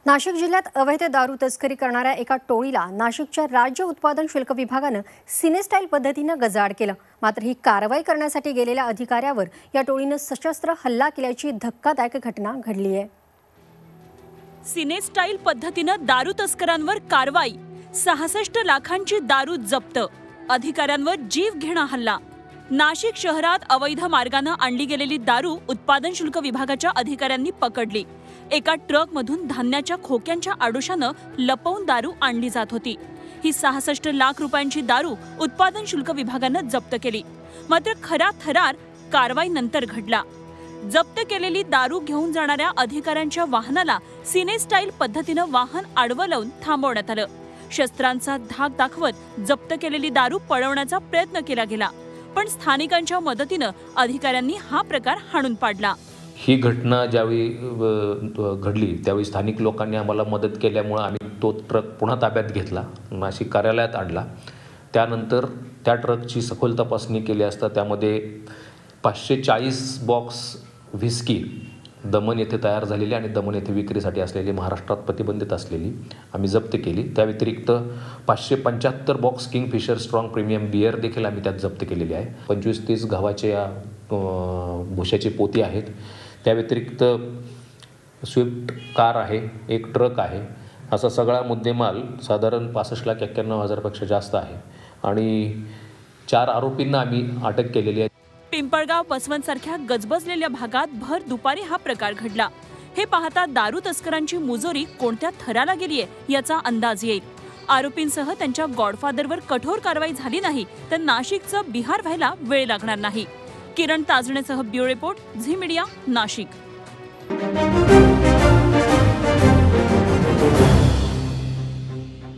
नाशिक जिल्ह्यात अवैध दारू तस्करी करणाऱ्या एका टोळीला नाशिकच्या राज्य उत्पादन शुल्क विभागानं सिनेस्टाईल पद्धतीनं गजाआड केलं। मात्र ही कारवाई करण्यासाठी गेलेल्या अधिकाऱ्यावर या टोळीनं सशस्त्र हल्ला केल्याची धक्कादायक घटना घडली आहे। सिनेस्टाईल पद्धतीनं दारू तस्करांवर कारवाई, 66 लाखांची दारू जप्त, अधिकाऱ्यांवर जीव घेणा हल्ला। नाशिक शहरात अवैध मार्गाने आणली गेलेली दारू उत्पादन शुल्क विभागाच्या अधिकाऱ्यांनी पकडली। एका ट्रकमधून धान्याच्या खोक्यांच्या आडोशानं लपवून दारू आणली जात होती। ही 66 लाख रुपयांची दारू उत्पादन शुल्क विभागानं जप्त केली। मात्र खरा थरार कारवाईनंतर घडला। जप्त केलेली दारू घेऊन जाणाऱ्या अधिकाऱ्यांच्या वाहनाला सिनेस्टाईल पद्धतीनं वाहन आडवं लावून थांबवण्यात आलं। शस्त्रांचा धाक दाखवत जप्त केलेली दारू पळवण्याचा प्रयत्न केला गेला, पण स्थानिकांच्या मदतीनं अधिकाऱ्यांनी हा प्रकार हाणून पाडला। ही घटना ज्यावेळी घडली त्यावेळी स्थानिक लोकांनी आम्हाला मदत केल्यामुळे आम्ही तो ट्रक पुन्हा ताब्यात घेतला, नाशिक कार्यालयात आणला। त्यानंतर त्या ट्रकची सखोल तपासणी केली असता त्यामध्ये 540 बॉक्स व्हिस्की दमन येथे तयार झालेली आणि दमन येथे विक्रीसाठी असलेली, महाराष्ट्रात प्रतिबंधित असलेली आम्ही जप्त केली। त्या व्यतिरिक्त 575 box Kingfisher strong premium beer देखील आम्ही त्यात जप्त केलेली आहे। 25-30 गव्हाच्या भुशाची पोती आहेत। त्या व्यतिरिक्त स्विफ्ट कार आहे, एक ट्रक आहे। असा सगळा मुद्देमाल साधारण 65,91,000 पेक्षा जास्त आहे आणि 4 आरोपींना आम्ही अटक केलेली आहे। पिंपळगाव बसवंतसारख्या गजबजलेल्या भागात भर दुपारी हा प्रकार घडला। हे पाहता दारू तस्करांची मुजोरी कोणत्या थराला गेलीये याचा अंदाज येईल। आरोपींसह त्यांच्या गॉडफादरवर कठोर कारवाई झाली नाही तर नाशिकचं बिहार व्हायला वेळ लागणार नाही। किरण ताजणेसह bureau report, Zee Media, Nashik.